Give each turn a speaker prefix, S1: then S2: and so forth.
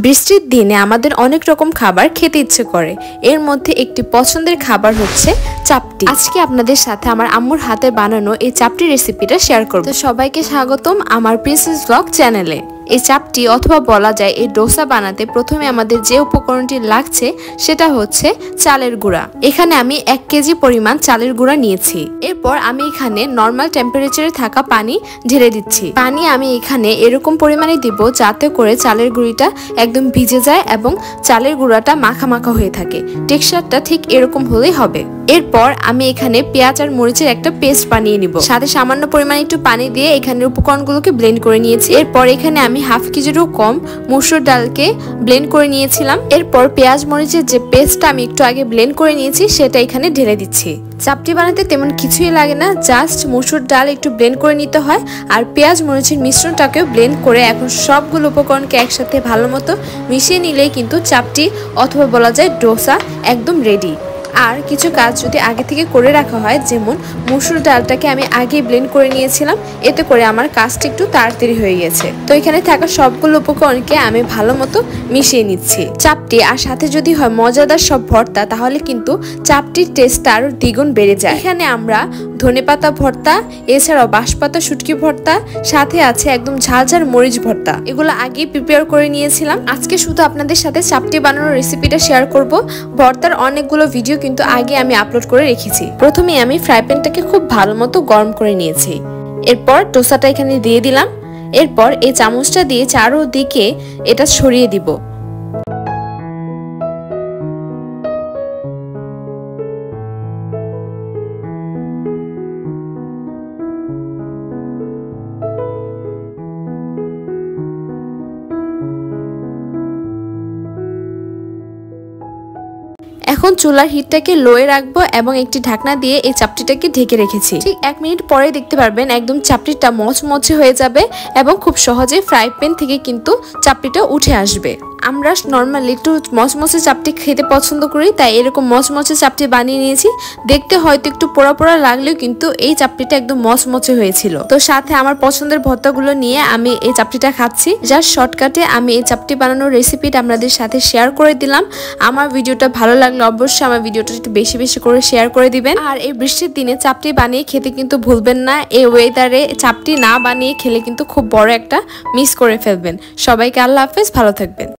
S1: বৃষ্টির দিনে আমাদের অনেক রকম খাবার খেতে ইচ্ছে করে। এর মধ্যে একটি পছন্দের খাবার হচ্ছে চাপটি। আজকে আপনাদের সাথে আমার আম্মুর হাতে বানানো এই চাপটি রেসিপিটা শেয়ার করব। তো সবাইকে স্বাগতম আমার প্রিন্সেস ব্লগ চ্যানেলে। এই চাপটি অথবা বলা যায় এই ডোসা বানাতে প্রথমে আমাদের যে উপকরণটি লাগছে সেটা হচ্ছে চালের গুঁড়া। এখানে আমি 1 কেজি পরিমাণ চালের গুঁড়া নিয়েছি। এরপর আমি এখানে নর্মাল টেম্পারেচারে থাকা পানি ঢেলে দিচ্ছি। পানি আমি এখানে এরকম পরিমাণে দিব যাতে করে চালের গুঁড়িটা একদম ভিজে যায় এবং চালের গুঁড়াটা মাখা মাখা হয়ে থাকে। টেক্সচারটা ঠিক এরকম হলেই হবে। এরপর আমি এখানে পেঁয়াজ আর মরিচের একটা পেস্ট বানিয়ে নিব। সাথে সামান্য পরিমাণে একটু পানি দিয়ে এখানের উপকরণগুলোকে ব্লেন্ড করে নিয়েছি। এরপর এখানে আমি 1/2 কেজিরও কম মসুর ডালকে ব্লেন্ড করে নিয়েছিলাম। এরপর পেঁয়াজ মরিচের যে পেস্টটা আমি একটু আগে ব্লেন্ড করে নিয়েছি সেটা এখানে ঢেলে দিচ্ছি। চাপটি বানাতে তেমন কিছুই লাগে না, জাস্ট মসুর ডাল একটু ব্লেন্ড করে নিতে হয় আর পেঁয়াজ মরিচের মিশ্রণটাকেও ব্লেন্ড করে এখন সবগুলো উপকরণকে একসাথে ভালো মতো মিশিয়ে নিলেই কিন্তু চাপটি অথবা বলা যায় ডোসা একদম রেডি। আর কিছু কাজ যদি আগে থেকে করে রাখা হয়, যেমন মসুর ডালটাকে আমি আগে ব্লেন্ড করে নিয়েছিলাম, এতে করে আমার কাজটা একটু তাড়াতাড়ি হয়ে গেছে। তো এখানে থাকা সবগুলো উপকরণকে আমি ভালো মতো মিশিয়ে নিচ্ছি। চাপটি আর সাথে যদি হয় মজাদার সব ভর্তা, তাহলে কিন্তু চাপটির টেস্টটা আরো দ্বিগুণ বেড়ে যায়। এখানে আমরা ধনেপাতা ভর্তা, এছাড়াও বাঁশপাতা শুটকি ভর্তা, সাথে আছে একদম ঝাল ঝাল মরিচ ভর্তা, এগুলো আগেই প্রিপেয়ার করে নিয়েছিলাম। আজকে শুধু আপনাদের সাথে চাপটি বানানোর রেসিপিটা শেয়ার করব। ভর্তার অনেকগুলো ভিডিও কিন্তু আগে আমি আপলোড করে রেখেছি। প্রথমে আমি ফ্রাই প্যানটাকে খুব ভালো মতো গরম করে নিয়েছি। এরপর ডোসাটা এখানে দিয়ে দিলাম। এরপর এই চামচটা দিয়ে চারোদিকে এটা ছড়িয়ে দিব। এখন চুলার হিটটাকে লোয়ে রাখবো এবং একটি ঢাকনা দিয়ে এই চাপটিটাকে ঢেকে রেখেছি। ঠিক 1 মিনিট পরে দেখতে পারবেন একদম চাপটিটা মচমচে হয়ে যাবে এবং খুব সহজে ফ্রাই প্যান থেকে কিন্তু চাপটিটা উঠে আসবে। আমরা নর্মালি একটু মচমচে চাপটি খেতে পছন্দ করি, তাই এরকম মচমচে চাপটি বানিয়ে নিয়েছি। দেখতে হয়তো একটু পোড়া পোড়া লাগলেও কিন্তু এই চাপটিটা একদম মচমচে হয়েছিল। তো সাথে আমার পছন্দের ভর্তাগুলো নিয়ে আমি এই চাপটিটা খাচ্ছি। জাস্ট শর্টকাটে আমি এই চাপটি বানানোর রেসিপিটা আপনাদের সাথে শেয়ার করে দিলাম। আমার ভিডিওটা ভালো লাগলে অবশ্যই আমার ভিডিওটা একটু বেশি বেশি করে শেয়ার করে দিবেন। আর এই বৃষ্টির দিনে চাপটি বানিয়ে খেতে কিন্তু ভুলবেন না। এই ওয়েদারে চাপটি না বানিয়ে খেলে কিন্তু খুব বড় একটা মিস করে ফেলবেন। সবাইকে আল্লাহ হাফেজ, ভালো থাকবেন।